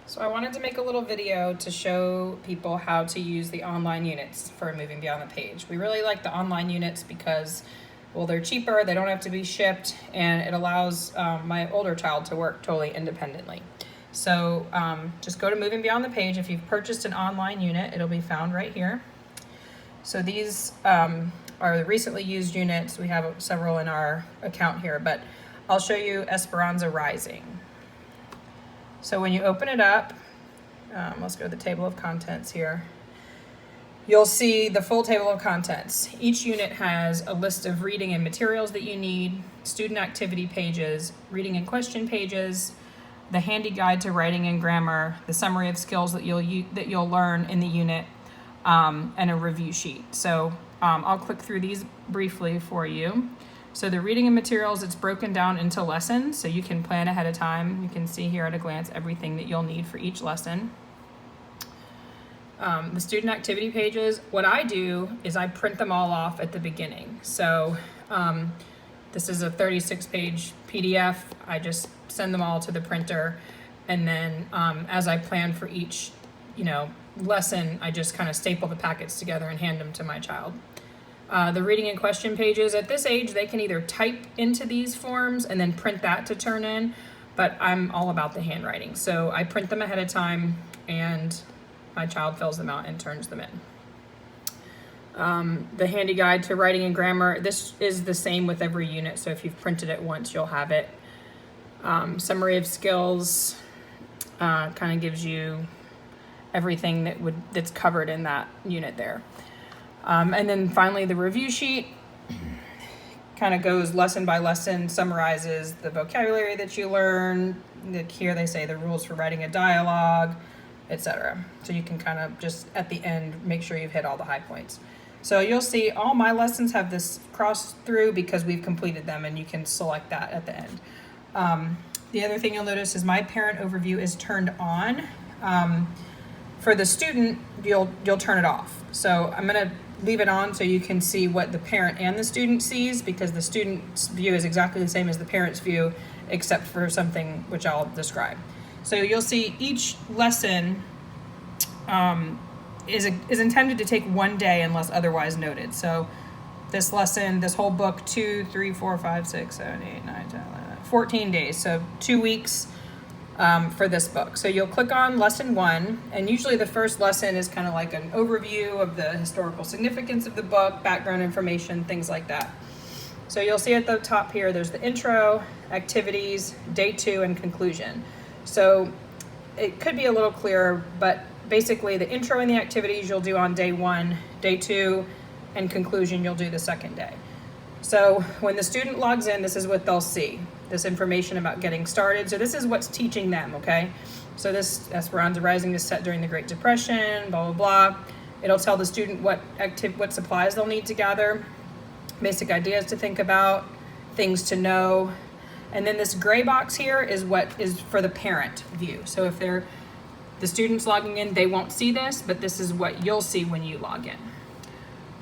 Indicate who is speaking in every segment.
Speaker 1: So I wanted to make a little video to show people how to use the online units for Moving Beyond the Page. We really like the online units because, well, they're cheaper, they don't have to be shipped, and it allows my older child to work totally independently. So just go to Moving Beyond the Page. If you've purchased an online unit, it'll be found right here. So these are the recently used units. We have several in our account here, but I'll show you Esperanza Rising. So when you open it up, let's go to the table of contents here. You'll see the full table of contents. Each unit has a list of reading and materials that you need, student activity pages, reading and question pages, the handy guide to writing and grammar, the summary of skills that you'll learn in the unit, and a review sheet. So I'll click through these briefly for you. So the reading and materials, it's broken down into lessons, so you can plan ahead of time. You can see here at a glance everything that you'll need for each lesson. The student activity pages, what I do is I print them all off at the beginning. So this is a 36-page PDF. I just send them all to the printer, and then as I plan for each, lesson, I just kind of staple the packets together and hand them to my child. The reading and question pages, at this age, they can either type into these forms and then print that to turn in, but I'm all about the handwriting. So I print them ahead of time and my child fills them out and turns them in. The handy guide to writing and grammar, this is the same with every unit. So if you've printed it once, you'll have it. Summary of skills kind of gives you everything that's covered in that unit there. And then finally, the review sheet kind of goes lesson by lesson, summarizes the vocabulary that you learn. Here they say the rules for writing a dialogue, etc. So you can kind of just at the end make sure you've hit all the high points. So you'll see all my lessons have this crossed through because we've completed them, and you can select that at the end. The other thing you'll notice is my parent overview is turned on. For the student, you'll turn it off. So I'm going to leave it on so you can see what the parent and the student sees, because the student's view is exactly the same as the parent's view, except for something which I'll describe. So you'll see each lesson is intended to take one day unless otherwise noted. So this lesson, this whole book, 2, 3, 4, 5, 6, 7, 8, 9, 10, 11, 14 days. So 2 weeks for this book. So you'll click on lesson 1, and usually the first lesson is kind of like an overview of the historical significance of the book, background information, things like that. So you'll see at the top here, there's the intro, activities, day 2, and conclusion. So it could be a little clearer, but basically the intro and the activities you'll do on day 1, day 2, and conclusion you'll do the second day. So when the student logs in, this is what they'll see. This information about getting started. So this is what's teaching them, okay? So this Esperanza Rising is set during the Great Depression, blah, blah, blah. It'll tell the student what supplies they'll need to gather, basic ideas to think about, things to know. And then this gray box here is what is for the parent view. So if the student's logging in, they won't see this, but this is what you'll see when you log in.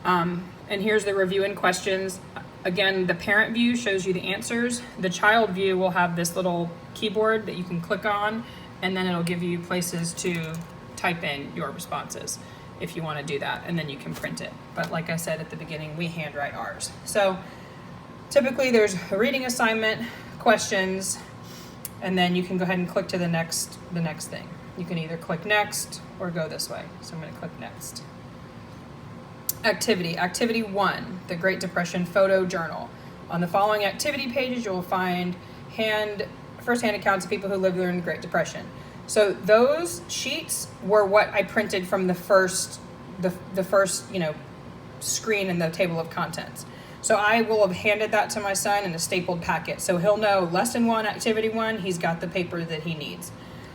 Speaker 1: And here's the review and questions. Again, the parent view shows you the answers. The child view will have this little keyboard that you can click on, and then it'll give you places to type in your responses if you want to do that, and then you can print it. But like I said at the beginning, we handwrite ours. So typically there's a reading assignment, questions, and then you can go ahead and click to the next thing. You can either click next or go this way. So I'm going to click next. Activity 1, the Great Depression Photo Journal. On the following activity pages, you'll find first-hand accounts of people who lived during the Great Depression. So those sheets were what I printed from the first screen in the table of contents. So I will have handed that to my son in a stapled packet. So he'll know lesson 1, activity 1, he's got the paper that he needs.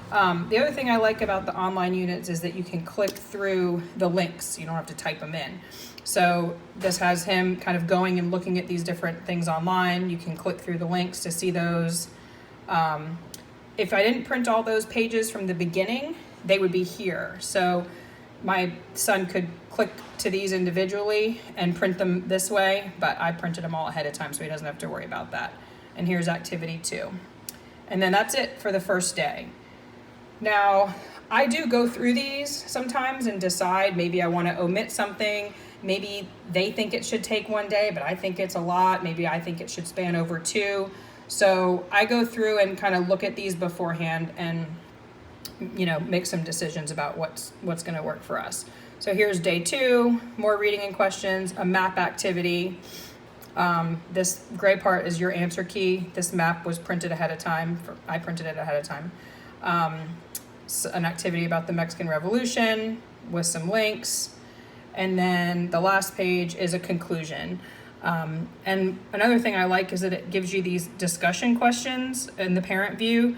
Speaker 1: The other thing I like about the online units is that you can click through the links. You don't have to type them in. So this has him kind of going and looking at these different things online. You can click through the links to see those. If I didn't print all those pages from the beginning, they would be here. So my son could click to these individually and print them this way, but I printed them all ahead of time so he doesn't have to worry about that. And here's activity 2. And then that's it for the first day. Now, I do go through these sometimes and decide maybe I want to omit something. Maybe they think it should take 1 day, but I think it's a lot. Maybe I think it should span over 2. So I go through and kind of look at these beforehand and, make some decisions about what's going to work for us. So here's day 2, more reading and questions, a map activity. This gray part is your answer key. This map was printed ahead of time. I printed it ahead of time. An activity about the Mexican Revolution with some links. And then the last page is a conclusion. And another thing I like is that it gives you these discussion questions in the parent view.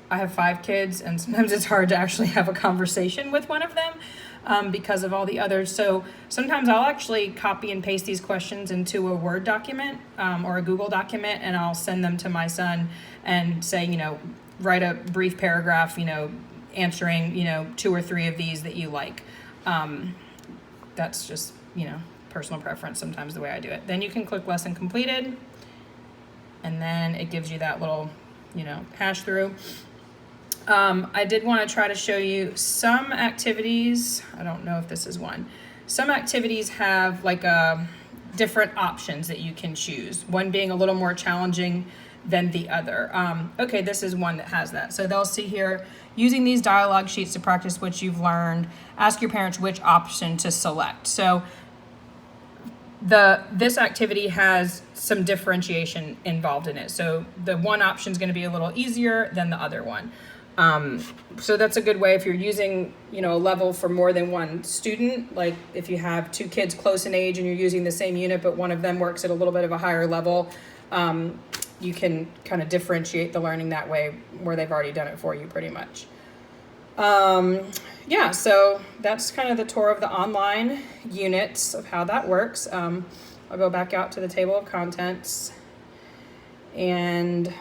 Speaker 1: I have 5 kids, and sometimes it's hard to actually have a conversation with one of them because of all the others. So sometimes I'll actually copy and paste these questions into a Word document or a Google document, and I'll send them to my son and say, write a brief paragraph, answering, 2 or 3 of these that you like. That's just, personal preference sometimes the way I do it. Then you can click lesson completed, and then it gives you that little, hash through. I did want to try to show you some activities. I don't know if this is one. Some activities have like different options that you can choose, one being a little more challenging than the other. Okay, this is one that has that. So they'll see here, using these dialogue sheets to practice what you've learned, ask your parents which option to select. So this activity has some differentiation involved in it. So the one option is going to be a little easier than the other one. So that's a good way if you're using, a level for more than one student, like if you have 2 kids close in age and you're using the same unit, but one of them works at a little bit of a higher level, you can kind of differentiate the learning that way where they've already done it for you pretty much. So that's kind of the tour of the online units of how that works. I'll go back out to the table of contents and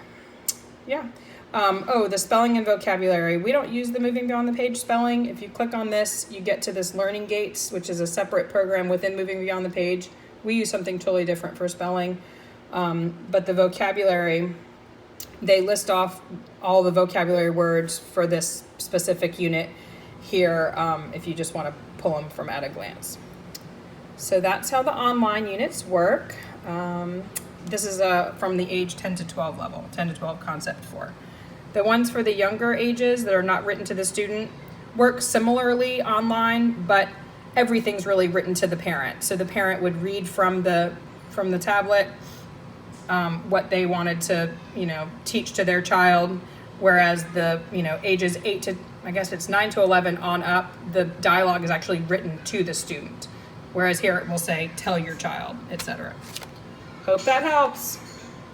Speaker 1: the spelling and vocabulary. We don't use the Moving Beyond the Page spelling. If you click on this, you get to this Learning Gates, which is a separate program within Moving Beyond the Page. We use something totally different for spelling. But the vocabulary, they list off all the vocabulary words for this specific unit here if you just want to pull them from at a glance. So that's how the online units work. This is from the age 10 to 12 level, 10 to 12 concept 4. The ones for the younger ages that are not written to the student work similarly online, but everything's really written to the parent. So the parent would read from the tablet what they wanted to, teach to their child, whereas the, ages 9 to 11 on up, the dialogue is actually written to the student. Whereas here it will say, tell your child, etc. Hope that helps.